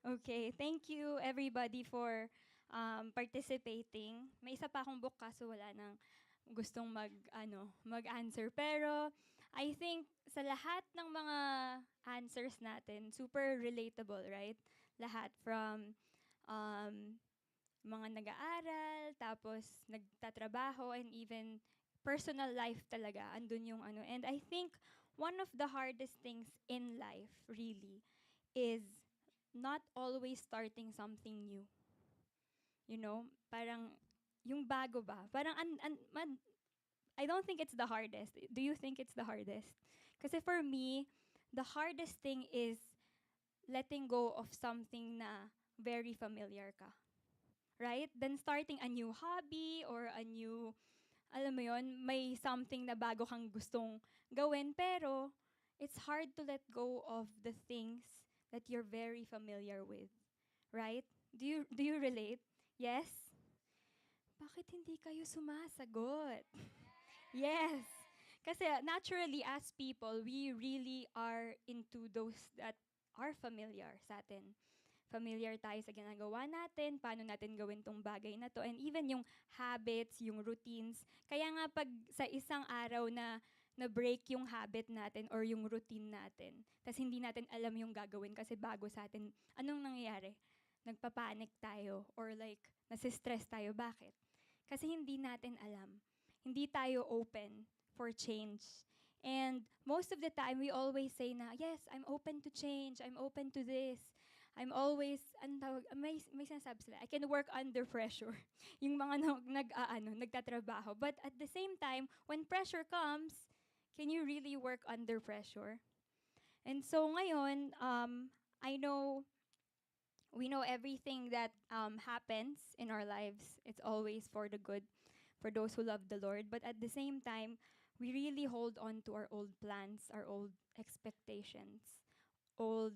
Okay, thank you everybody for participating. May isa pa akong book kaso wala nang gustong mag-answer. Pero I think sa lahat ng mga answers natin, super relatable, right? Lahat from um, mga nag-aaral, tapos nagtatrabaho, and even personal life talaga. Andun yung ano. And I think one of the hardest things in life, really, is not always starting something new. You know, parang yung bago ba? Parang I don't think it's the hardest. Do you think it's the hardest? Kasi for me, the hardest thing is letting go of something na very familiar ka. Right? Then starting a new hobby or a new, alam mo yon, may something na bago kang gustong gawin, pero it's hard to let go of the things that you're very familiar with. Right? Do you relate? Yes? Bakit hindi kayo sumasagot? Yes. Kasi naturally, as people, we really are into those that are familiar sa atin. Familiar tayo sa ginagawa natin, paano natin gawin tong bagay na to, and even yung habits, yung routines. Kaya nga pag sa isang araw na na-break yung habit natin or yung routine natin, tas hindi natin alam yung gagawin kasi bago sa atin, anong nangyayari? Nagpapanik tayo or like nasistress tayo. Bakit? Kasi hindi natin alam. Hindi tayo open for change. And most of the time, we always say na, yes, I'm open to change. I'm open to this. I'm always, may sinasabi sila, I can work under pressure. Yung mga nagtatrabaho. But at the same time, when pressure comes, can you really work under pressure? And so ngayon, I know we know everything that happens in our lives, it's always for the good, for those who love the Lord. But at the same time, we really hold on to our old plans, our old expectations, old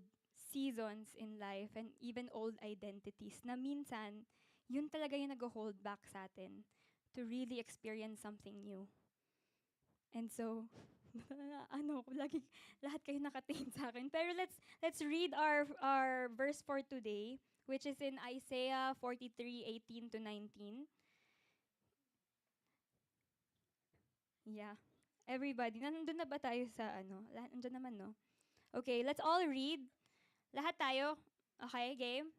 seasons in life, and even old identities na minsan, yun talaga yung nag-hold back sa atin to really experience something new. And so, lagi lahat kayo nakatingin sa akin. Pero let's read our verse for today, which is in Isaiah 43:18 to 19. Yeah. Everybody, nandun na ba tayo sa ano? Lahat nandun naman, no? Okay, let's all read. Lahat tayo. Okay, game?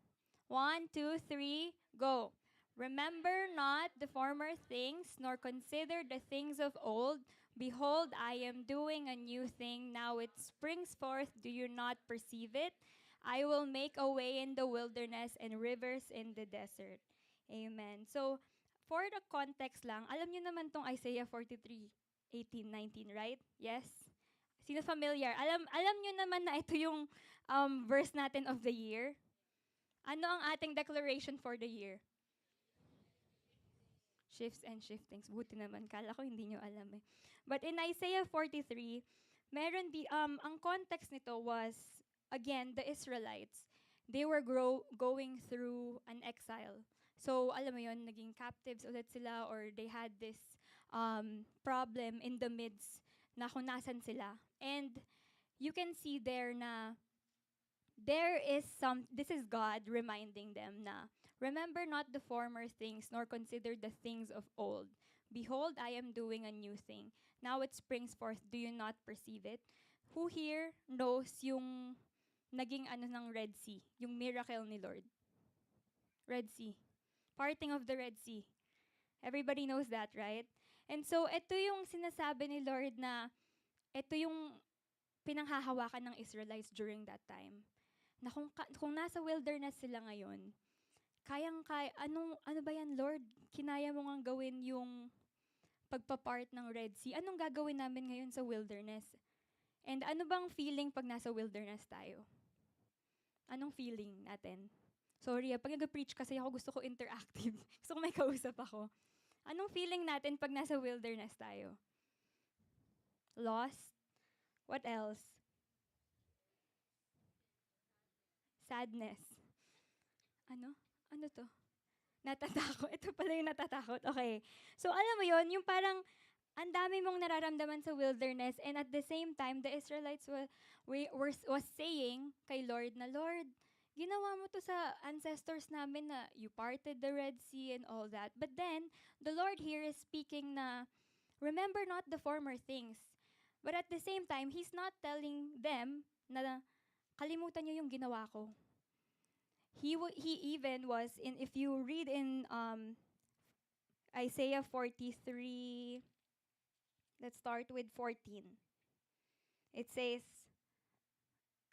1, 2, 3, go. Remember not the former things, nor consider the things of old. Behold, I am doing a new thing. Now it springs forth. Do you not perceive it? I will make a way in the wilderness and rivers in the desert. Amen. So, for the context lang, alam niyo naman tong Isaiah 43:18, 19, right? Yes? Sino familiar? Alam niyo naman na ito yung verse natin of the year. Ano ang ating declaration for the year? Shifts and shiftings. Buti naman. Kala ko hindi nyo alam eh. But in Isaiah 43, ang context nito was, again, the Israelites. They were going through an exile. So, alam mo yon, naging captives ulit sila, or they had this problem in the midst na kung nasan sila. And you can see there na this is God reminding them na, remember not the former things, nor consider the things of old. Behold, I am doing a new thing. Now it springs forth, do you not perceive it? Who here knows yung naging ano ng Red Sea, yung miracle ni Lord? Red Sea. Parting of the Red Sea. Everybody knows that, right? And so, ito yung sinasabi ni Lord na, ito yung pinanghahawakan ng Israelites during that time. Na kung nasa wilderness sila ngayon, ano ba yan, Lord? Kinaya mo ngang gawin yung pagpa-part ng Red Sea. Anong gagawin namin ngayon sa wilderness? And ano bang feeling pag nasa wilderness tayo? Anong feeling natin? Sorry, pag nag-preach kasi ako, gusto ko interactive. Gusto ko may kausap ako. Anong feeling natin pag nasa wilderness tayo? Lost? What else? Sadness. Ano? Ano to? Natatakot. Ito pala yung natatakot. Okay. So, alam mo yon, yung parang ang dami mong nararamdaman sa wilderness, and at the same time, the Israelites was saying kay Lord na, Lord, ginawa mo to sa ancestors namin na you parted the Red Sea and all that. But then, the Lord here is speaking na, remember not the former things. But at the same time, He's not telling them na kalimutan niyo yung ginawa ko. He even was in, if you read in Isaiah 43, let's start with 14. It says,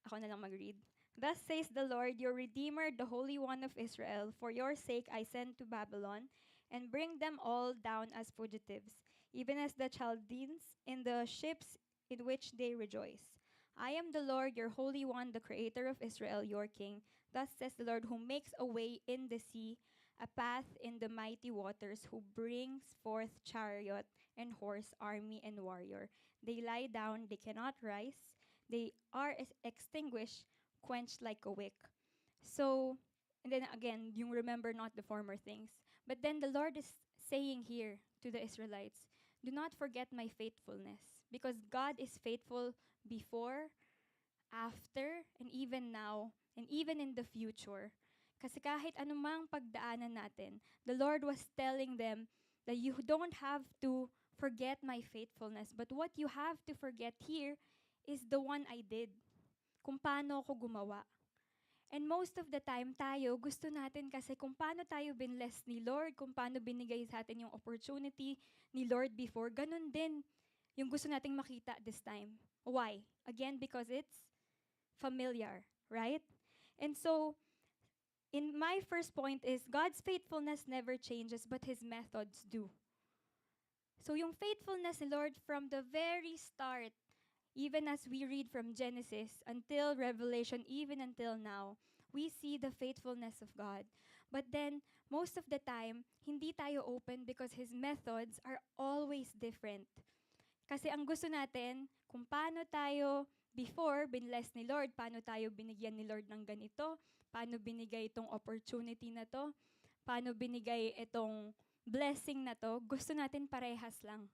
ako na lang mag-read. Thus says the Lord, your Redeemer, the Holy One of Israel, for your sake I send to Babylon, and bring them all down as fugitives, even as the Chaldeans in the ships in which they rejoice. I am the Lord, your Holy One, the Creator of Israel, your King. Thus says the Lord, who makes a way in the sea, a path in the mighty waters, who brings forth chariot and horse, army and warrior. They lie down, they cannot rise. They are extinguished, quenched like a wick. So, and then again, you remember not the former things. But then the Lord is saying here to the Israelites, do not forget my faithfulness. Because God is faithful before, after, and even now, and even in the future. Kasi kahit anumang pagdaanan natin, the Lord was telling them that you don't have to forget my faithfulness. But what you have to forget here is the one I did. Kung paano ako gumawa. And most of the time, tayo, gusto natin kasi kung paano tayo binless ni Lord, kung paano binigay sa atin yung opportunity ni Lord before, ganun din yung gusto nating makita this time. Why? Again, because it's familiar, right? And so, in my first point is, God's faithfulness never changes, but His methods do. So yung faithfulness ni Lord from the very start, even as we read from Genesis until Revelation, even until now, we see the faithfulness of God. But then, most of the time, hindi tayo open because His methods are always different. Kasi ang gusto natin, kung paano tayo before binless ni Lord, paano tayo binigyan ni Lord ng ganito, paano binigay itong opportunity na to, paano binigay itong blessing na to, gusto natin parehas lang.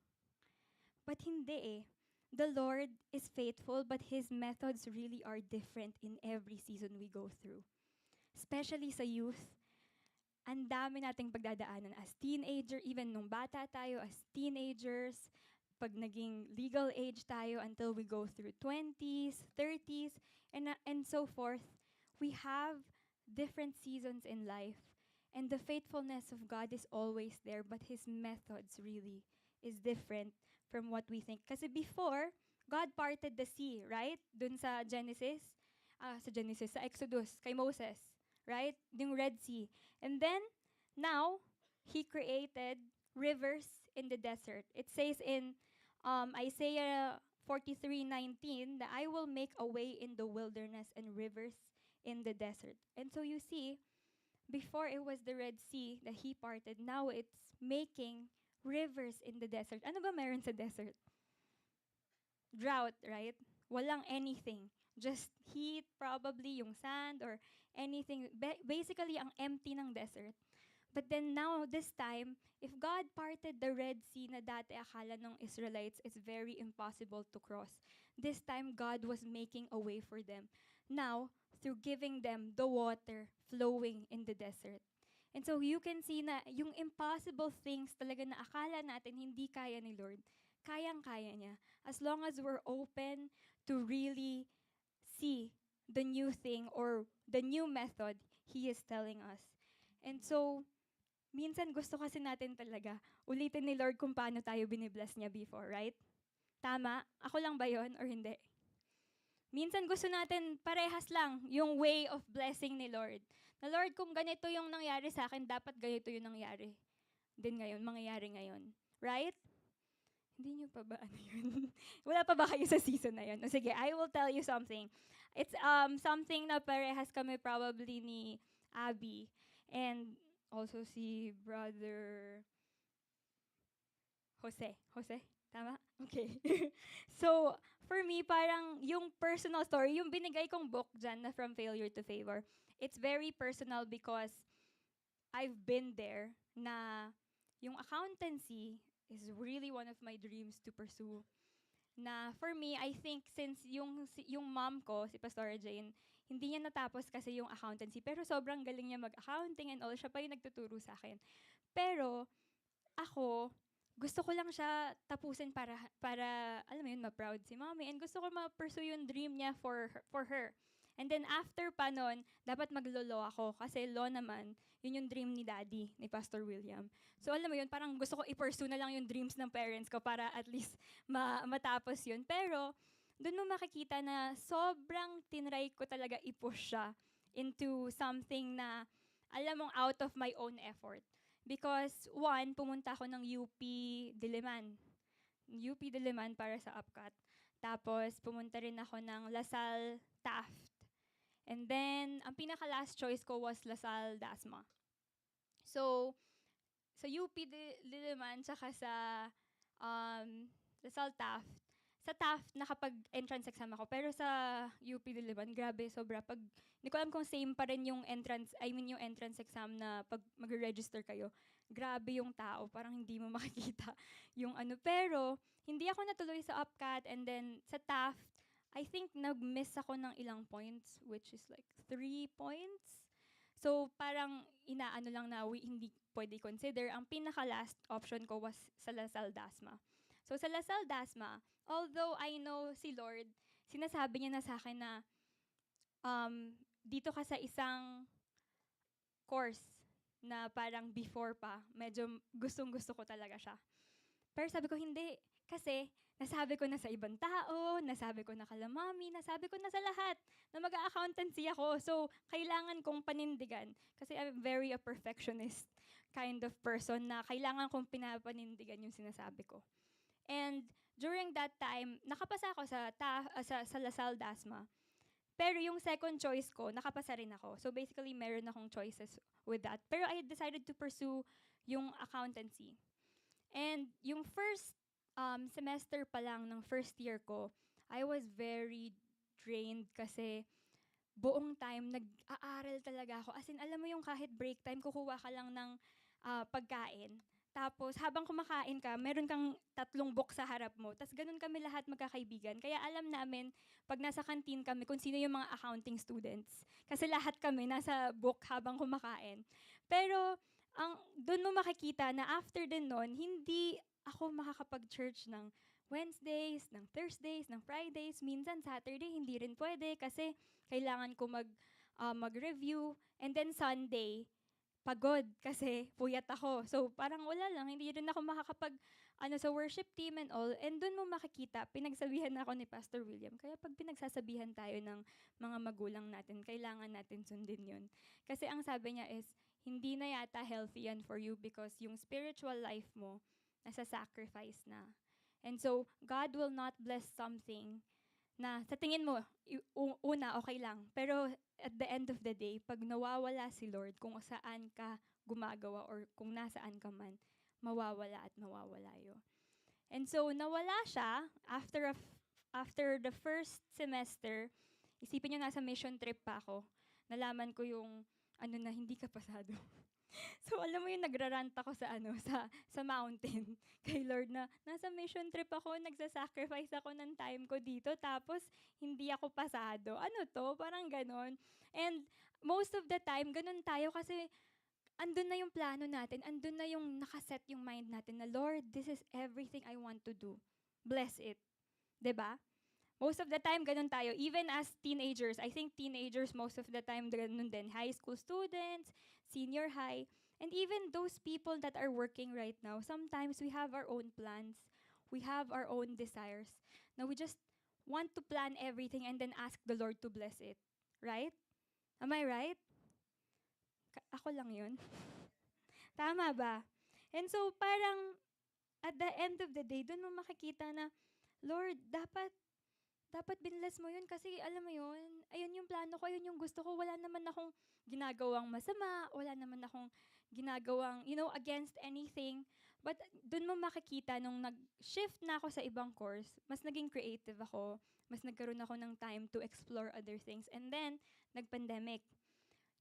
But hindi eh. The Lord is faithful, but His methods really are different in every season we go through. Especially sa youth, ang dami nating pagdadaanan as teenager, even nung bata tayo, as teenagers, pag naging legal age tayo until we go through 20s, 30s, and so forth. We have different seasons in life, and the faithfulness of God is always there, but His methods really is different from what we think. Kasi before, God parted the sea, right? Dun sa Genesis, sa Exodus, kay Moses, right? Yung Red Sea. And then, now, He created rivers in the desert. It says in Isaiah 43:19 that I will make a way in the wilderness and rivers in the desert. And so you see, before it was the Red Sea that He parted, now it's making rivers in the desert. Ano ba meron sa desert? Drought, right? Walang anything. Just heat, probably yung sand or anything. Basically, ang empty ng desert. But then now, this time, if God parted the Red Sea na dati akala ng Israelites is very impossible to cross, this time God was making a way for them. Now, through giving them the water flowing in the desert. And so you can see na yung impossible things talaga na akala natin hindi kaya ni Lord, kayang-kaya niya. As long as we're open to really see the new thing or the new method He is telling us. And so, minsan gusto kasi natin talaga ulitin ni Lord kung paano tayo binibless niya before, right? Tama? Ako lang ba yon or hindi? Minsan gusto natin parehas lang yung way of blessing ni Lord. Na Lord, kung ganito yung nangyari sa akin, dapat ganito yung nangyari din ngayon, mangyayari ngayon. Right? Hindi nyo pa ba ano yun? Wala pa ba kayo sa season na yun? O sige, I will tell you something. It's something na parehas kami probably ni Abby. And also si Brother Jose. Jose? Tama? Okay. So, for me, parang yung personal story, yung binigay kong book dyan na From Failure to Favor, it's very personal because I've been there na yung accountancy is really one of my dreams to pursue. Na for me, I think since yung mom ko, si Pastora Jane, hindi niya natapos kasi yung accountancy, pero sobrang galing niya mag-accounting and all, siya pa yung nagtuturo sa akin. Pero ako, gusto ko lang siya tapusin para alam mo yun, ma-proud si mommy, and gusto ko ma-pursue yung dream niya for her. And then after pa nun, dapat maglo-law ako kasi law naman, yun yung dream ni daddy, ni Pastor William. So alam mo yun, parang gusto ko i-pursue na lang yung dreams ng parents ko para at least matapos yun. Pero doon mo makikita na sobrang tinry ko talaga i-push siya into something na alam mong out of my own effort. Because one, pumunta ako ng UP Diliman. UP Diliman para sa UPCAT. Tapos pumunta rin ako ng LaSalle Taft. And then, ang pinaka-last choice ko was LaSalle Dasma. So, sa UP Diliman, tsaka sa LaSalle Taft, sa Taft, nakapag-entrance exam ako. Pero sa UP Diliman, grabe, sobra. Hindi ko alam kung same pa rin yung yung entrance exam na pag mag-register kayo. Grabe yung tao, parang hindi mo makikita yung ano. Pero, hindi ako natuloy sa UPCAT, and then sa Taft, I think nag-miss ako ng ilang points, which is like 3 points. So, parang inaano lang na hindi pwede consider. Ang pinaka-last option ko was sa LaSalle Dasma. So, sa LaSalle Dasma, although I know si Lord, sinasabi niya na sa akin na dito ka sa isang course na parang before pa, medyo gustong-gusto ko talaga siya. Pero sabi ko, hindi. Kasi, nasabi ko na sa ibang tao, nasabi ko na kala mami, nasabi ko na sa lahat na mag-accountancy ako. So, kailangan kong panindigan. Kasi I'm very a perfectionist kind of person na kailangan kong pinapanindigan yung sinasabi ko. And during that time, nakapasa ako sa LaSalle Dasma. Pero yung second choice ko, nakapasa rin ako. So basically, meron akong choices with that. Pero I decided to pursue yung accountancy. And yung first semester pa lang ng first year ko, I was very drained kasi buong time nag-aaral talaga ako. As in, alam mo yung kahit break time, kukuha ka lang ng pagkain. Tapos, habang kumakain ka, meron kang 3 book sa harap mo. Tapos, ganun kami lahat magkakaibigan. Kaya alam namin, pag nasa canteen kami, kung sino yung mga accounting students. Kasi lahat kami nasa book habang kumakain. Pero, doon mo makikita na after din nun, hindi ako makakapag-church ng Wednesdays, ng Thursdays, ng Fridays. Minsan, Saturday, hindi rin pwede kasi kailangan ko mag-review. And then, Sunday, pagod kasi puyat ako. So, parang wala lang. Hindi rin ako sa worship team and all. And doon mo makikita, pinagsabihan ako ni Pastor William. Kaya pag pinagsasabihan tayo ng mga magulang natin, kailangan natin sundin yun. Kasi ang sabi niya is, hindi na yata healthy yan for you because yung spiritual life mo, nasa sacrifice na. And so, God will not bless something na sa tingin mo, una, okay lang. Pero at the end of the day, pag nawawala si Lord, kung saan ka gumagawa or kung nasaan ka man, mawawala at mawawala yun. And so, nawala siya after the first semester. Isipin nyo, nasa mission trip pa ako. Nalaman ko yung na hindi ka pasado. So, alam mo yung nagrarant ako sa mountain kay Lord na nasa mission trip ako, nagsasacrifice ako ng time ko dito, tapos hindi ako pasado. Ano to? Parang ganon. And most of the time, ganon tayo kasi andun na yung plano natin, andun na yung nakaset yung mind natin na, Lord, this is everything I want to do. Bless it. 'Di ba? Most of the time, ganun tayo. Even as teenagers, I think teenagers most of the time, ganun din. High school students, senior high, and even those people that are working right now, sometimes we have our own plans. We have our own desires. Now, we just want to plan everything and then ask the Lord to bless it. Right? Am I right? Ako lang yun. Tama ba? And so, parang, at the end of the day, doon mo makikita na, Lord, dapat binless mo yun kasi alam mo yun, ayun yung plano ko, ayun yung gusto ko. Wala naman akong ginagawang masama, wala naman akong ginagawang, against anything. But dun mo makikita nung nag-shift na ako sa ibang course, mas naging creative ako, mas nagkaroon ako ng time to explore other things. And then, nag-pandemic.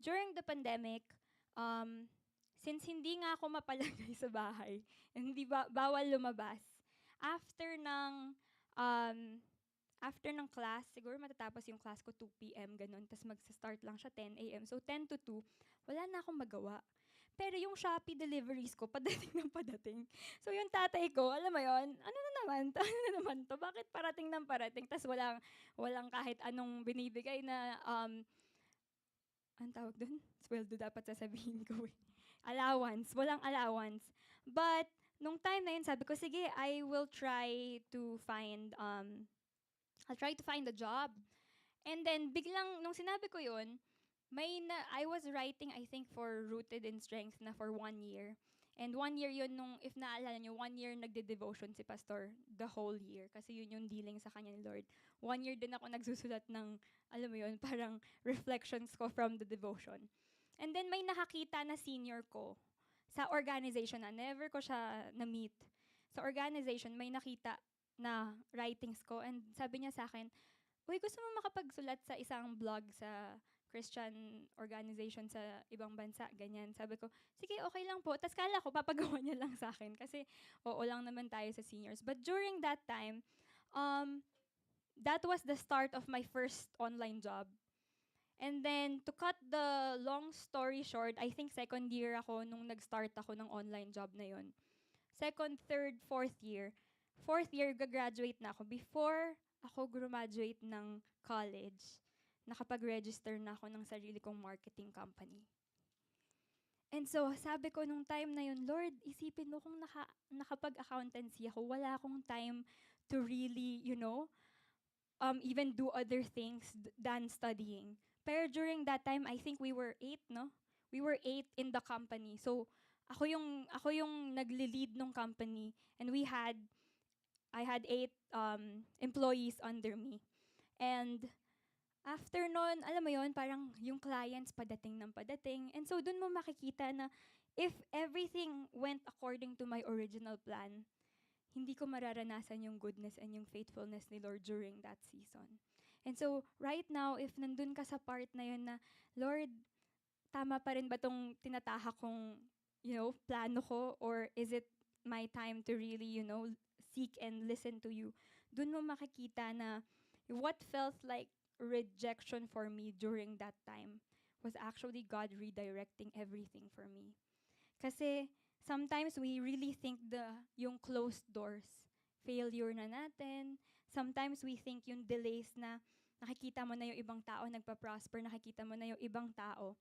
During the pandemic, since hindi nga ako mapalagay sa bahay, and hindi bawal lumabas, after ng after ng class, siguro matatapos yung class ko 2 p.m. ganun, tapos magsa-start lang siya 10 a.m. So 10 to 2, wala na akong magawa. Pero yung Shopee deliveries ko, padating ng padating. So yung tatay ko, alam mo yon, ano na naman to? Ano na naman to? Bakit parating ng parating? Tapos walang kahit anong binibigay na, anong tawag doon? Sweldo dapat sasabihin ko eh. Allowance. Walang allowance. But, nung time na yun, sabi ko, sige, I'll try to find a job. And then, biglang, nung sinabi ko yun, I was writing, I think, for Rooted in Strength na for 1 year. And 1 year yun nung, if naalala nyo, 1 year nagde-devotion si Pastor the whole year. Kasi yun yung dealing sa kanya ni Lord. 1 year din ako nagsusulat ng, alam mo yun, parang reflections ko from the devotion. And then may nakakita na senior ko sa organization na never ko siya na-meet. Sa organization, may nakita na writings ko. And sabi niya sa akin, uy, gusto mo makapagsulat sa isang blog sa Christian organization sa ibang bansa, ganyan. Sabi ko, sige, okay lang po. Tapos kala ko, papagawa niya lang sa akin kasi oo lang naman tayo sa seniors. But during that time, that was the start of my first online job. And then, to cut the long story short, I think second year ako nung nag-start ako ng online job na yon. Second, third, fourth year. Fourth year, gagraduate na ako. Before ako graduate ng college, nakapag-register na ako ng sarili kong marketing company. And so, sabi ko nung time na yun, Lord, isipin mo kung nakapag-accountancy ako, wala akong time to really, even do other things than studying. Pero during that time, I think we were 8, no? We were 8 in the company. So, ako yung nagli-lead ng company, and I had 8 employees under me. And after nun, alam mo yon, parang yung clients padating ng padating. And so, dun mo makikita na if everything went according to my original plan, hindi ko mararanasan yung goodness and yung faithfulness ni Lord during that season. And so, right now, if nandun ka sa part na yun na, Lord, tama pa rin ba tong tinatahak kong, plano ko? Or is it my time to really, seek and listen to you? Dun mo makikita na what felt like rejection for me during that time was actually God redirecting everything for me. Kasi sometimes we really think yung closed doors, failure na natin. Sometimes we think yung delays na nakikita mo na yung ibang tao nagpa-prosper, nakikita mo na yung ibang tao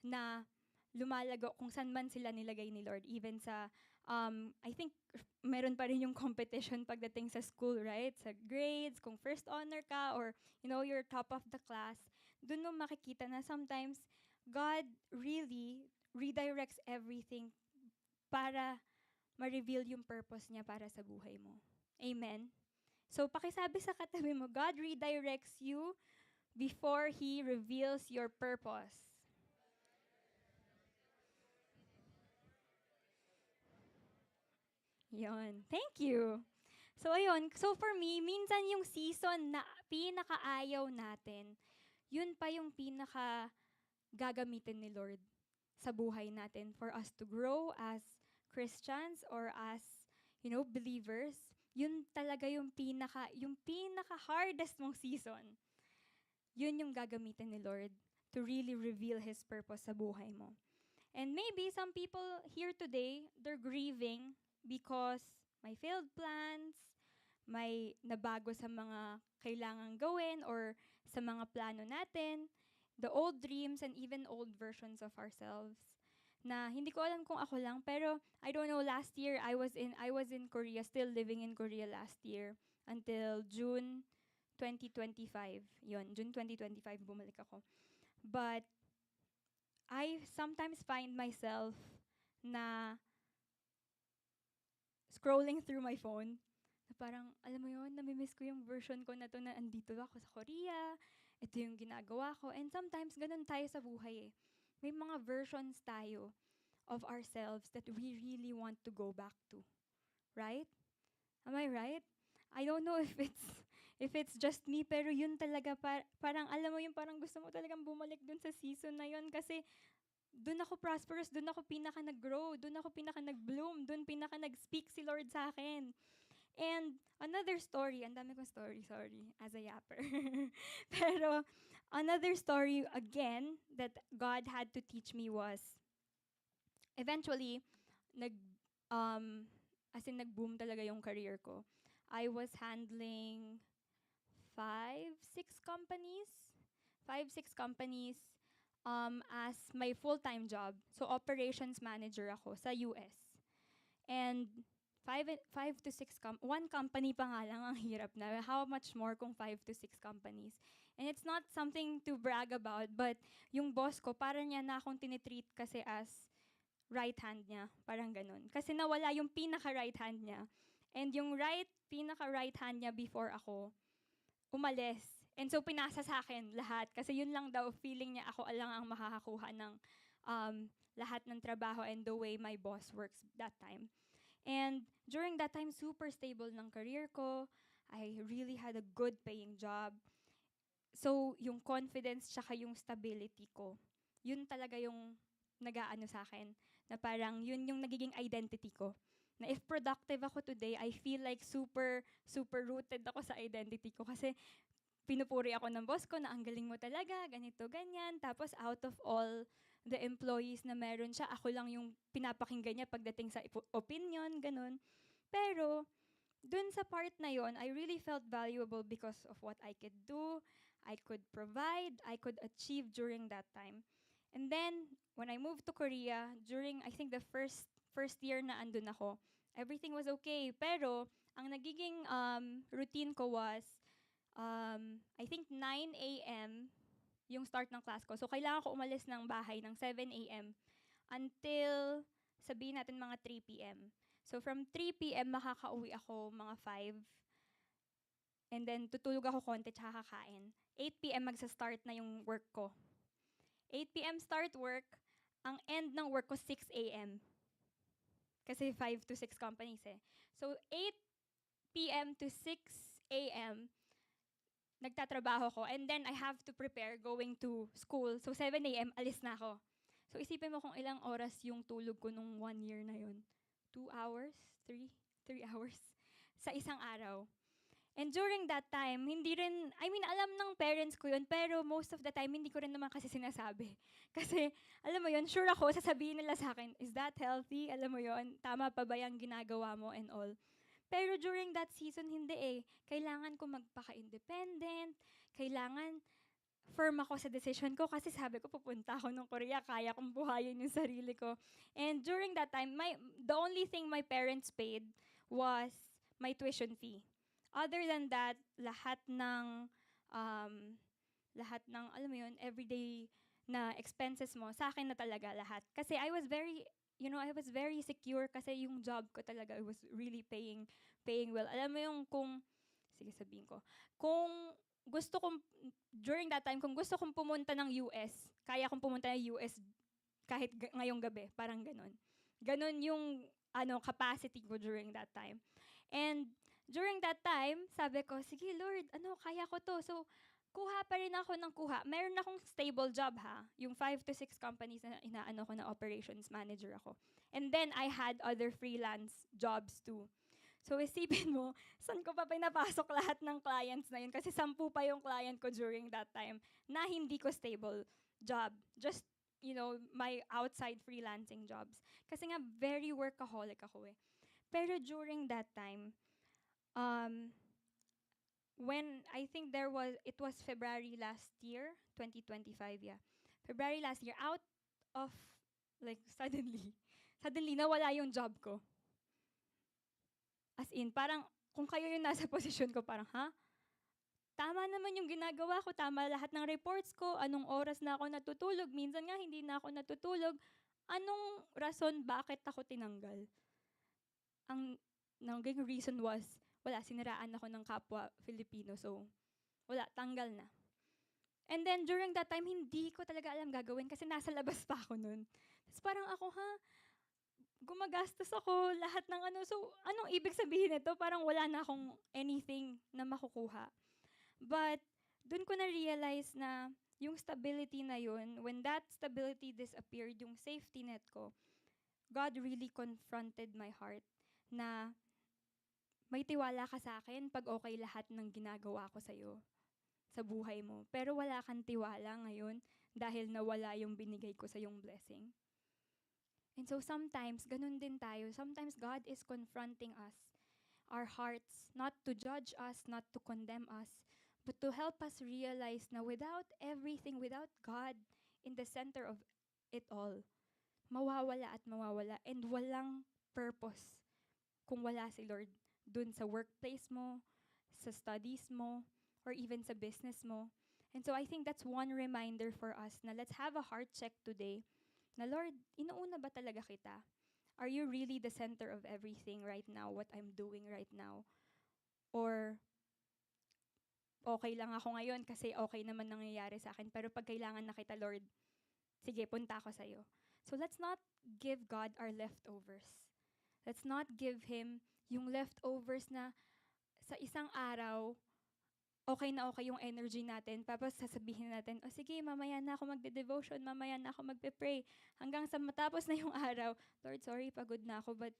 na lumalago kung saan man sila nilagay ni Lord. Even sa, I think, meron pa rin yung competition pagdating sa school, right? Sa grades, kung first honor ka or, you're top of the class. Doon mo makikita na sometimes God really redirects everything para ma-reveal yung purpose niya para sa buhay mo. Amen? So, pakisabi sa katabi mo, God redirects you before He reveals your purpose. Yon. Thank you. So, ayun. So, for me, minsan yung season na pinakaayaw natin, yun pa yung gagamitin ni Lord sa buhay natin for us to grow as Christians or as, believers. Yun talaga yung pinaka-hardest mong season. Yun yung gagamitin ni Lord to really reveal His purpose sa buhay mo. And maybe some people here today, they're grieving because may failed plans, may nabago sa mga kailangang gawin or sa mga plano natin, the old dreams and even old versions of ourselves. Na hindi ko alam kung ako lang, pero I don't know, last year I was in Korea, still living in Korea last year until June 2025. June 2025 bumalik ako. But I sometimes find myself na scrolling through my phone, na parang, alam mo yun, namimiss ko yung version ko na to na andito ako sa Korea, ito yung ginagawa ko. And sometimes, ganun tayo sa buhay eh. May mga versions tayo of ourselves that we really want to go back to. Right? Am I right? I don't know if it's just me, pero yun talaga, parang alam mo yung parang gusto mo talagang bumalik dun sa season na yun kasi dun ako prosperous, dun ako pinaka nag-grow, dun ako pinaka nag-bloom, dun pinaka nag-speak si Lord sa akin. And another story, ang dami kong story, sorry, as a yapper. Pero another story again that God had to teach me was, eventually, nag, as in nag-boom talaga yung career ko. I was handling five, six companies, as my full-time job. So operations manager ako sa US. And five to six one company pa nga lang ang hirap na. How much more kung 5 to 6 companies? And it's not something to brag about, but yung boss ko, parang niya na akong tinitreat kasi as right hand niya. Parang ganun. Kasi nawala yung pinaka-right hand niya. And yung pinaka-right hand niya before ako, umalis. And so, pinasa sa akin lahat. Kasi yun lang daw, feeling niya ako lang ang makakakuha ng lahat ng trabaho and the way my boss works that time. And during that time, super stable ng career ko. I really had a good paying job. So, yung confidence tsaka yung stability ko, yun talaga yung nag-aano sa akin. Na parang yun yung nagiging identity ko. Na if productive ako today, I feel like super rooted ako sa identity ko. Kasi pinupuri ako ng boss ko na ang galing mo talaga, ganito, ganyan. Tapos out of all the employees na meron siya, ako lang yung pinapakinggan niya pagdating sa opinion, ganun. Pero, dun sa part na yon, I really felt valuable because of what I could do, I could provide, I could achieve during that time. And then, when I moved to Korea, during, I think, the first year na andun ako, everything was okay. Pero, ang nagiging routine ko was, I think 9 a.m. yung start ng class ko. So, kailangan ko umalis ng bahay ng 7 a.m. until, sabihin natin, mga 3 p.m. So, from 3 p.m. makakauwi ako mga 5. And then, tutulog ako konti tsaka kakain. 8 p.m. magsa-start na yung work ko. 8 p.m. start work, ang end ng work ko 6 a.m. Kasi 5 to 6 companies eh. So, 8 p.m. to 6 a.m., nagtatrabaho ko. And then, I have to prepare going to school. So, 7 a.m., alis na ako. So, isipin mo kung ilang oras yung tulog ko nung 1 year na yun. 2 hours? 3 hours? Sa isang araw. And during that time, hindi rin, alam ng parents ko yun, pero most of the time, hindi ko rin naman kasi sinasabi. Kasi, alam mo yun, sure ako, sasabihin nila sa akin, is that healthy? Alam mo yun, tama pa ba yung ginagawa mo and all? Pero during that season, hindi eh. Kailangan ko magpaka-independent, kailangan firm ako sa decision ko kasi sabi ko, pupunta ako ng Korea, kaya kong buhayin yung sarili ko. And during that time, the only thing my parents paid was my tuition fee. Other than that, alam mo yun, everyday na expenses mo, sa akin na talaga lahat. Kasi I was very secure kasi yung job ko talaga was really paying well. Alam mo yung sige sabihin ko, during that time, kung gusto kong pumunta ng US, kaya kong pumunta ng US kahit ngayong gabi, parang ganun. Ganun yung capacity ko during that time. And during that time, sabi ko, sige Lord, kaya ko to. So, kuha pa rin ako ng kuha. Meron akong stable job ha. Yung 5 to 6 companies na inaano ko na operations manager ako. And then, I had other freelance jobs too. So, isipin mo, saan ko pa pinapasok lahat ng clients na yun? Kasi 10 pa yung client ko during that time na hindi ko stable job. Just, my outside freelancing jobs. Kasi nga, very workaholic ako eh. Pero during that time, when I think it was February last year, 2025, yeah. February last year, out of, suddenly, nawala yung job ko. As in, parang, kung kayo yung nasa posisyon ko, parang, ha? Tama naman yung ginagawa ko, tama lahat ng reports ko, anong oras na ako natutulog, minsan nga hindi na ako natutulog. Anong rason bakit ako tinanggal? Ang naging reason was, wala, siniraan ako ng kapwa Filipino, so, wala, tanggal na. And then, during that time, hindi ko talaga alam gagawin kasi nasa labas pa ako nun. Tapos parang ako, gumagastos ako lahat ng so, anong ibig sabihin nito? Parang wala na akong anything na makukuha. But, dun ko na-realize na yung stability na yun, when that stability disappeared, yung safety net ko, God really confronted my heart na may tiwala ka sa akin pag okay lahat ng ginagawa ko sa'yo sa buhay mo. Pero wala kang tiwala ngayon dahil nawala yung binigay ko sa yung blessing. And so sometimes, ganun din tayo. Sometimes God is confronting us, our hearts, not to judge us, not to condemn us, but to help us realize na without everything, without God in the center of it all, mawawala at mawawala and walang purpose kung wala si Lord dun sa workplace mo, sa studies mo, or even sa business mo. And so I think that's one reminder for us na let's have a heart check today na Lord, inuuna ba talaga kita? Are you really the center of everything right now, what I'm doing right now? Or okay lang ako ngayon kasi okay naman nangyayari sa akin, pero pag kailangan na kita, Lord, sige, punta ako sa'yo. So let's not give God our leftovers. Let's not give Him yung leftovers na sa isang araw, okay na okay yung energy natin. Tapos sasabihin natin, o sige, mamaya na ako magde-devotion, mamaya na ako magpe-pray. Hanggang sa matapos na yung araw, Lord, sorry, pagod na ako, but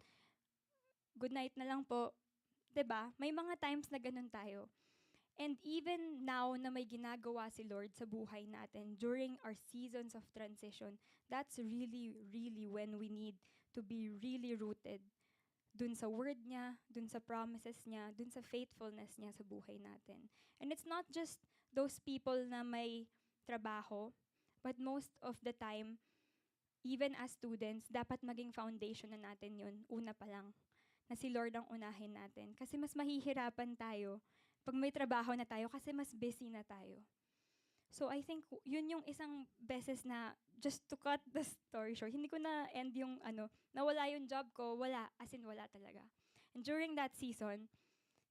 good night na lang po. 'Di ba? May mga times na ganun tayo. And even now na may ginagawa si Lord sa buhay natin during our seasons of transition, that's really, really when we need to be really rooted dun sa word niya, dun sa promises niya, dun sa faithfulness niya sa buhay natin. And it's not just those people na may trabaho, but most of the time, even as students, dapat maging foundation na natin yun, una pa lang, na si Lord ang unahin natin. Kasi mas mahihirapan tayo pag may trabaho na tayo kasi mas busy na tayo. So I think yun yung isang beses na, just to cut the story short, hindi ko na end yung nawala yung job ko, wala, as in wala talaga. And during that season,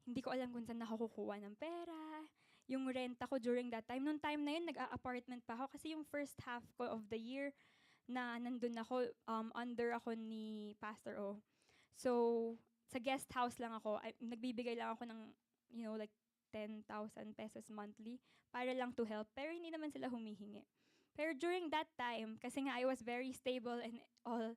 hindi ko alam kung saan ako kukuha ng pera, yung rent ako during that time. Nung time na yun, nag-a-apartment pa ako kasi yung first half ko of the year na nandun ako, under ako ni Pastor O. So, sa guest house lang ako, nagbibigay lang ako ng, like 10,000 pesos monthly para lang to help. Pero hindi naman sila humihingi. Pero during that time, kasi nga I was very stable and all,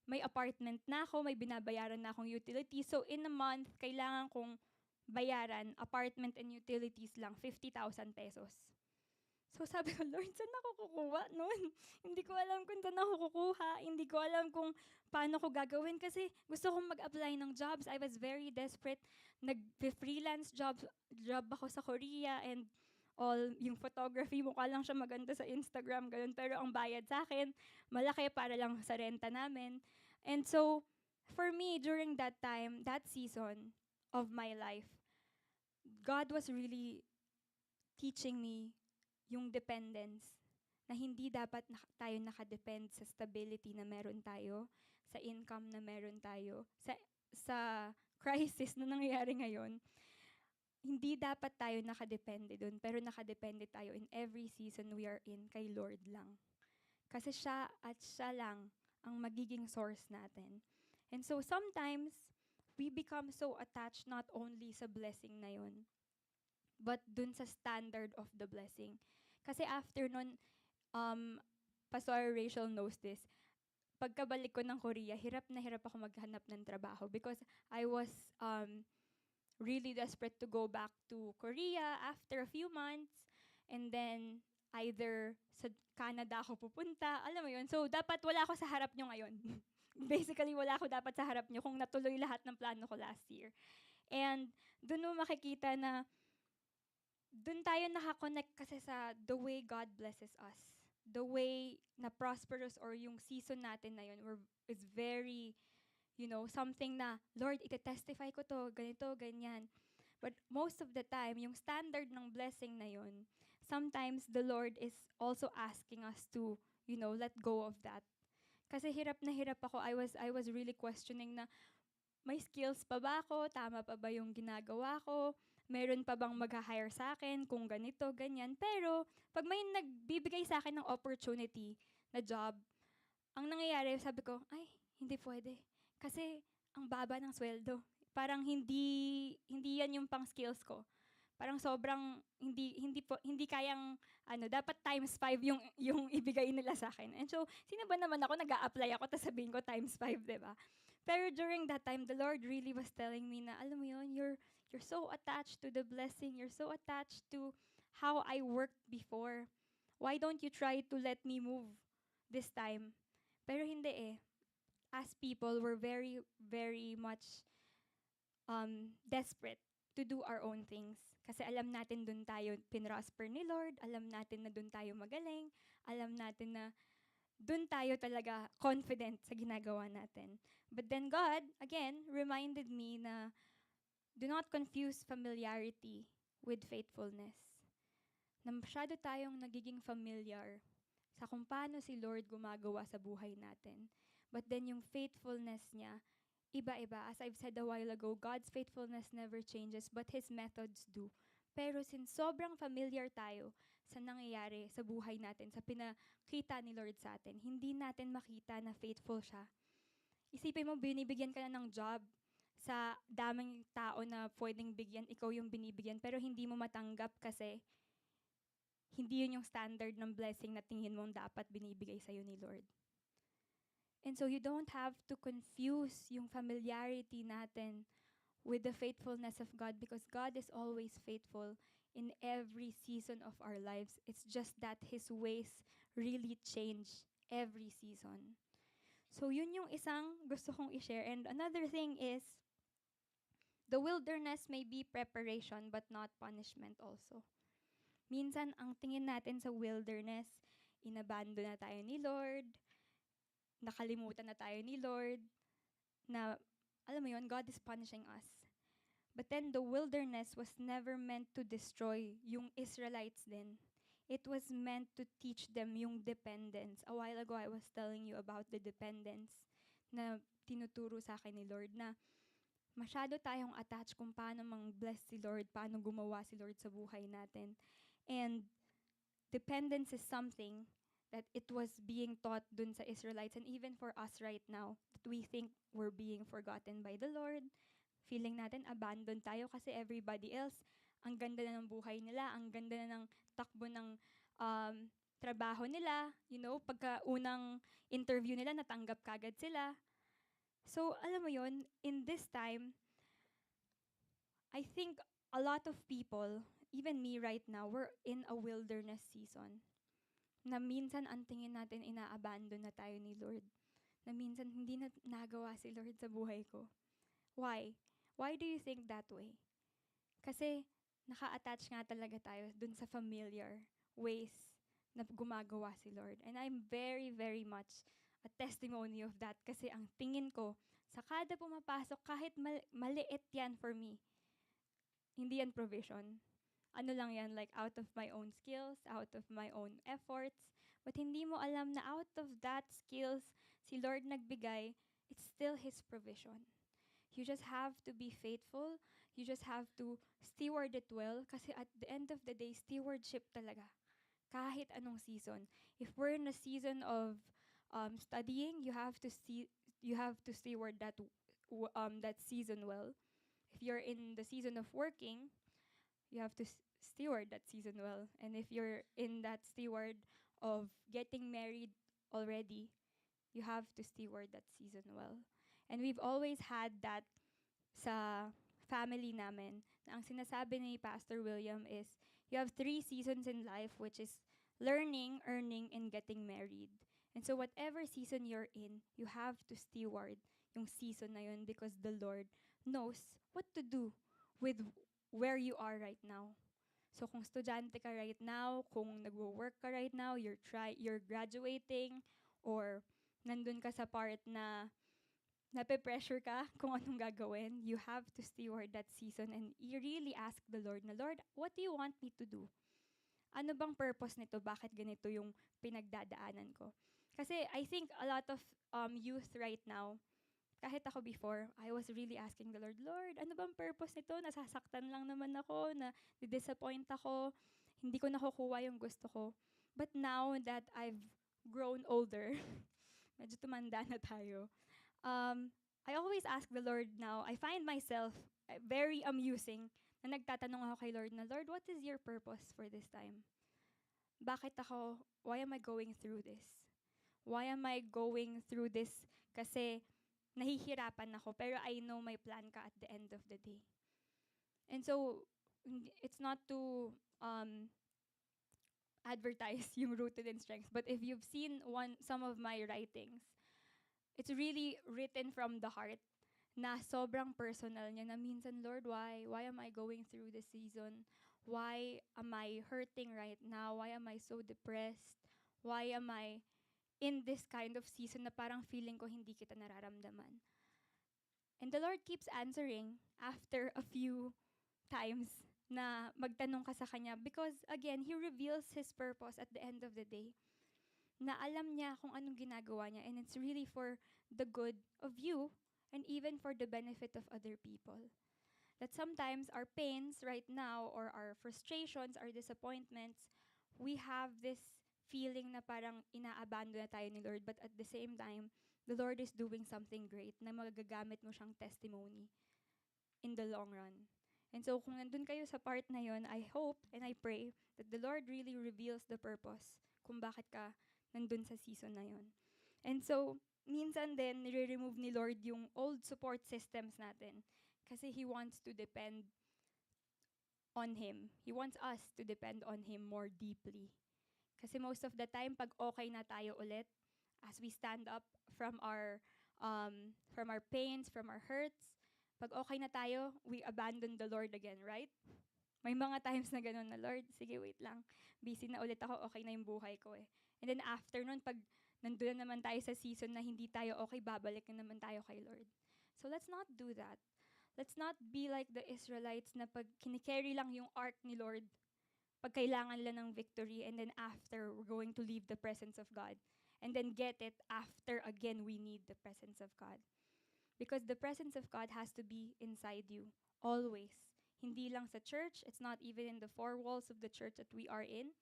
may apartment na ako, may binabayaran na akong utilities. So in a month, kailangan kong bayaran apartment and utilities lang 50,000 pesos. So sabi ko, Lord, saan ako kukuha nun? Hindi ko alam kung saan ako kukuha. Hindi ko alam kung paano ko gagawin kasi gusto kong mag-apply ng jobs. I was very desperate. Nag-freelance job ako sa Korea and all, yung photography, mukha lang siya maganda sa Instagram, ganun. Pero ang bayad sa akin, malaki para lang sa renta namin. And so, for me, during that time, that season of my life, God was really teaching me yung dependence, na hindi dapat tayo nakadepend sa stability na meron tayo, sa income na meron tayo, sa crisis na nangyayari ngayon. Hindi dapat tayo nakadepende dun, pero nakadepende tayo in every season we are in kay Lord lang. Kasi siya at siya lang ang magiging source natin. And so sometimes, we become so attached not only sa blessing na yun, but dun sa standard of the blessing. Kasi after nun, Pastor Rachel knows this, pagkabalik ko ng Korea, hirap na hirap ako maghanap ng trabaho because I was really desperate to go back to Korea after a few months, and then either sa Canada ako pupunta, alam mo yun. So, dapat wala ako sa harap nyo ngayon. Basically, wala ako dapat sa harap nyo kung natuloy lahat ng plano ko last year. And dun mo makikita na dun tayo nakakonect kasi sa the way God blesses us. The way na prosperous or yung season natin na yun is very, something na, Lord, ite-testify ko to, ganito, ganyan. But most of the time, yung standard ng blessing na yun, sometimes the Lord is also asking us to, let go of that. Kasi hirap na hirap ako. I was really questioning na, may skills pa ba ako? Tama pa ba yung ginagawa ko? Meron pa bang mag-hire sa akin kung ganito, ganyan. Pero, pag may nagbibigay sa akin ng opportunity na job, ang nangyayari, sabi ko, ay, hindi pwede. Kasi, ang baba ng sweldo. Parang hindi yan yung pang skills ko. Parang sobrang, hindi kayang, dapat times 5 yung ibigay nila sa akin. And so, sino ba naman ako, nag-a-apply ako, tapos sabihin ko times 5, di ba? Pero during that time, the Lord really was telling me na, alam mo yun, you're so attached to the blessing, you're so attached to how I worked before. Why don't you try to let me move this time? Pero hindi eh. As people, we're very, very much desperate to do our own things. Kasi alam natin dun tayo pinrosper ni Lord, alam natin na dun tayo magaling, alam natin na dun tayo talaga confident sa ginagawa natin. But then God, again, reminded me na do not confuse familiarity with faithfulness. Na masyado tayong nagiging familiar sa kung paano si Lord gumagawa sa buhay natin. But then yung faithfulness niya, iba-iba. As I've said a while ago, God's faithfulness never changes, but His methods do. Pero since sobrang familiar tayo sa nangyayari sa buhay natin, sa pinakita ni Lord sa atin, hindi natin makita na faithful siya. Isipin mo, binibigyan ka na ng job sa daming tao na pwedeng bigyan, ikaw yung binibigyan, pero hindi mo matanggap kasi hindi yun yung standard ng blessing na tingin mong dapat binibigay sa'yo ni Lord. And so you don't have to confuse yung familiarity natin with the faithfulness of God because God is always faithful in every season of our lives. It's just that His ways really change every season. So yun yung isang gusto kong i-share. And another thing is, the wilderness may be preparation but not punishment also. Minsan, ang tingin natin sa wilderness, inabando na tayo ni Lord, nakalimutan na tayo ni Lord, na, alam mo yun, God is punishing us. But then the wilderness was never meant to destroy yung Israelites din. It was meant to teach them yung dependence. A while ago, I was telling you about the dependence na tinuturo sa akin ni Lord na masyado tayong attached kung paano mang-bless si Lord, paano gumawa si Lord sa buhay natin. And dependence is something that it was being taught dun sa Israelites and even for us right now, that we think we're being forgotten by the Lord. Feeling natin abandoned tayo kasi everybody else, ang ganda na ng buhay nila, ang ganda na ng takbo ng trabaho nila. You know, pagka unang interview nila, natanggap kagad sila. So, alam mo yun, in this time, I think a lot of people, even me right now, we're in a wilderness season. Na minsan ang tingin natin ina-abandon na tayo ni Lord. Na minsan hindi na nagawa si Lord sa buhay ko. Why? Why do you think that way? Kasi naka-attach nga talaga tayo dun sa familiar ways na gumagawa si Lord. And I'm very, very much a testimony of that kasi ang tingin ko, sa kada pumapasok, kahit maliit yan for me, hindi yan provision. Ano lang yan, like out of my own skills, out of my own efforts. But hindi mo alam na out of that skills, si Lord nagbigay, it's still His provision. You just have to be faithful. You just have to steward it well. Kasi at the end of the day, stewardship talaga. Kahit anong season. If we're in a season of studying, you have to steward that season well. If you're in the season of working, you have to steward that season well. And if you're in that steward of getting married already, you have to steward that season well. And we've always had that sa family namin. Na ang sinasabi ni Pastor William is, you have 3 seasons in life, which is learning, earning, and getting married. And so whatever season you're in, you have to steward yung season na yun because the Lord knows what to do with where you are right now. So kung estudyante ka right now, kung nagwo-work ka right now, you're graduating, or nandun ka sa part na nape-pressure ka kung anong gagawin, you have to steward that season and you really ask the Lord na, Lord, what do you want me to do? Ano bang purpose nito? Bakit ganito yung pinagdadaanan ko? Kasi I think a lot of youth right now, kahit ako before, I was really asking the Lord, Lord, ano bang purpose nito? Nasasaktan lang naman ako, na disappoint ako, hindi ko nakukuha yung gusto ko. But now that I've grown older, medyo tumanda na tayo, I always ask the Lord now, I find myself very amusing na nagtatanong ako kay Lord na, Lord, what is your purpose for this time? Bakit ako, why am I going through this? Why am I going through this? Kasi nahihirapan ako, pero I know may plan ka at the end of the day. And so, it's not to advertise yung rooted in strength, but if you've seen some of my writings, it's really written from the heart na sobrang personal niya na minsan, Lord, why? Why am I going through this season? Why am I hurting right now? Why am I so depressed? Why am I in this kind of season na parang feeling ko hindi kita nararamdaman? And the Lord keeps answering after a few times na magtanong ka sa Kanya because, again, He reveals His purpose at the end of the day. Na alam niya kung anong ginagawa niya, and it's really for the good of you and even for the benefit of other people. That sometimes our pains right now or our frustrations, our disappointments, we have this feeling na parang inaabandon na tayo ni Lord, but at the same time, the Lord is doing something great na magagamit mo siyang testimony in the long run. And so kung nandun kayo sa part na yon, I hope and I pray that the Lord really reveals the purpose kung bakit ka nandun sa season na yon. And so, minsan din, nire-remove ni Lord yung old support systems natin. Kasi He wants to depend on Him. He wants us to depend on Him more deeply. Kasi most of the time, pag okay na tayo ulit, as we stand up from our pains, from our hurts, pag okay na tayo, we abandon the Lord again, right? May mga times na gano'n na, Lord, sige, wait lang. Busy na ulit ako, okay na yung buhay ko eh. And then after nun, pag nandun na naman tayo sa season na hindi tayo okay, babalik na naman tayo kay Lord. So let's not do that. Let's not be like the Israelites na pag kinikerry lang yung ark ni Lord, pag kailangan lang ng victory, and then after, we're going to leave the presence of God. And then get it after, again, we need the presence of God. Because the presence of God has to be inside you, always. Hindi lang sa church, it's not even in the four walls of the church that we are in,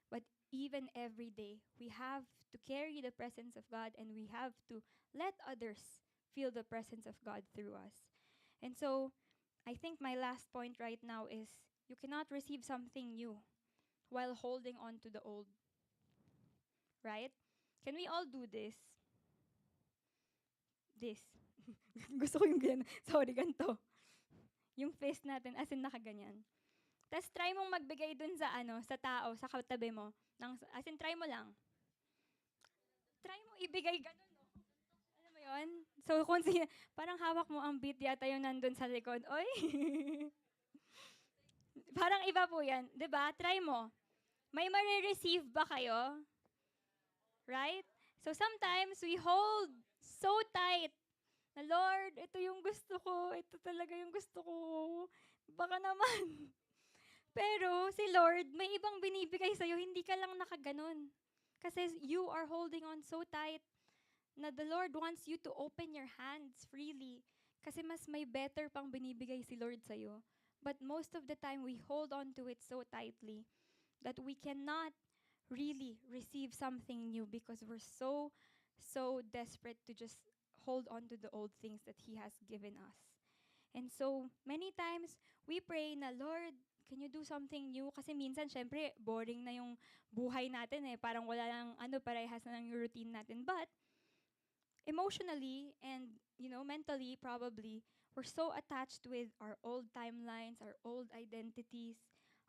but even every day, we have to carry the presence of God and we have to let others feel the presence of God through us. And so, I think my last point right now is you cannot receive something new while holding on to the old. Right? Can we all do this? This. Gusto ko yung ganyan. Sorry, ganito. Yung fist natin, as in nakaganyan. Tapos try mong magbigay dun sa sa tao, sa katabi mo. As in, try mo lang. Try mo ibigay ganun, no? Alam mo yun? So, kung parang hawak mo ang beat yata yung nandun sa likod. Oy! Parang iba po yan. 'Di ba? Try mo. May marireceive ba kayo? Right? So, sometimes we hold so tight na, Lord, ito yung gusto ko. Ito talaga yung gusto ko. Baka naman. Pero si Lord, may ibang binibigay sa'yo, hindi ka lang nakaganon. Kasi you are holding on so tight na the Lord wants you to open your hands freely. Kasi mas may better pang binibigay si Lord sa'yo. But most of the time, we hold on to it so tightly that we cannot really receive something new because we're so desperate to just hold on to the old things that He has given us. And so, many times, we pray na, Lord, can you do something new? Kasi minsan, syempre, boring na yung buhay natin eh. Parang wala lang, parehas na lang yung routine natin. But, emotionally and, mentally, probably, we're so attached with our old timelines, our old identities,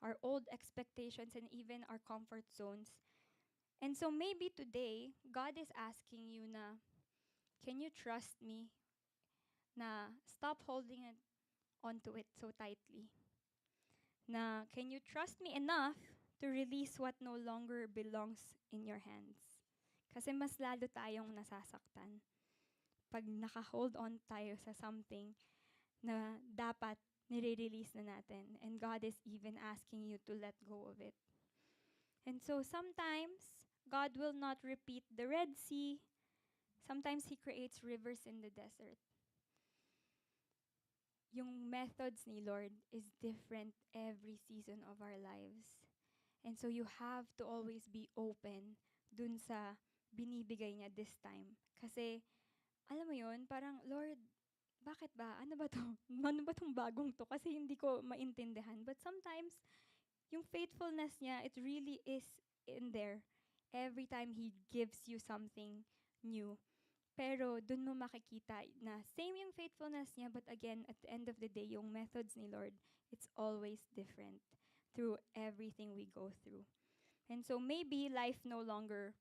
our old expectations, and even our comfort zones. And so maybe today, God is asking you na, can you trust me? Na stop holding it onto it so tightly. Na can you trust me enough to release what no longer belongs in your hands? Kasi mas lalo tayong nasasaktan pag naka-hold on tayo sa something na dapat nire-release na natin. And God is even asking you to let go of it. And so sometimes, God will not repeat the Red Sea. Sometimes He creates rivers in the desert. Yung methods ni Lord is different every season of our lives. And so you have to always be open dun sa binibigay niya this time. Kasi, alam mo yun, parang, Lord, bakit ba? Ano ba to? Ano ba tong bagong to? Kasi hindi ko maintindihan. But sometimes, yung faithfulness niya, it really is in there every time He gives you something new. Pero dun mo makikita na same yung faithfulness niya, but again, at the end of the day, yung methods ni Lord, it's always different through everything we go through. And so maybe life no longer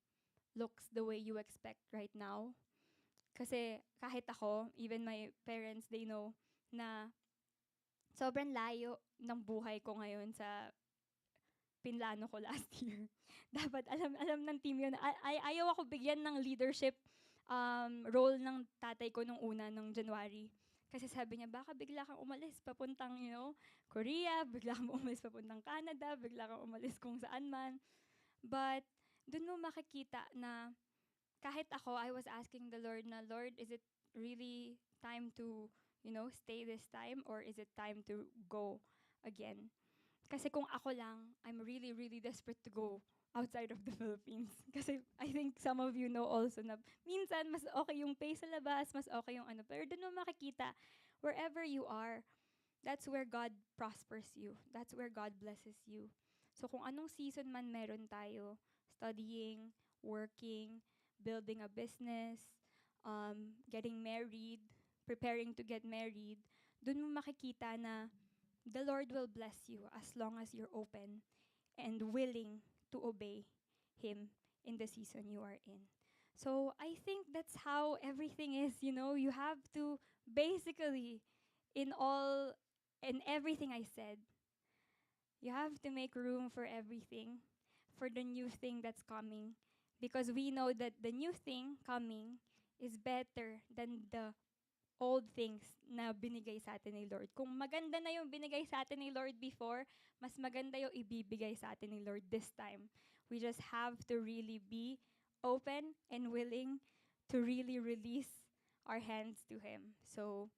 looks the way you expect right now. Kasi kahit ako, even my parents, they know na sobrang layo ng buhay ko ngayon sa pinlano ko last year. Dapat alam ng team yun. Ayaw ako bigyan ng leadership role ng tatay ko nung una, nung January. Kasi sabi niya, baka bigla kang umalis papuntang, Korea, bigla kang umalis papuntang Canada, bigla kang umalis kung saan man. But, dun mo makikita na kahit ako, I was asking the Lord na, Lord, is it really time to, stay this time? Or is it time to go again? Kasi kung ako lang, I'm really, really desperate to go outside of the Philippines. Kasi I think some of you know also na minsan mas okay yung pay sa labas, mas okay yung ano. Pero doon mo makikita, wherever you are, that's where God prospers you. That's where God blesses you. So kung anong season man meron tayo, studying, working, building a business, getting married, preparing to get married, doon mo makikita na the Lord will bless you as long as you're open and willing to obey Him in the season you are in. So I think that's how everything is, you have to basically, in everything I said, you have to make room for everything, for the new thing that's coming. Because we know that the new thing coming is better than the old things na binigay sa atin ni Lord. Kung maganda na yung binigay sa atin ni Lord before, mas maganda yung ibibigay sa atin ni Lord this time. We just have to really be open and willing to really release our hands to Him. So,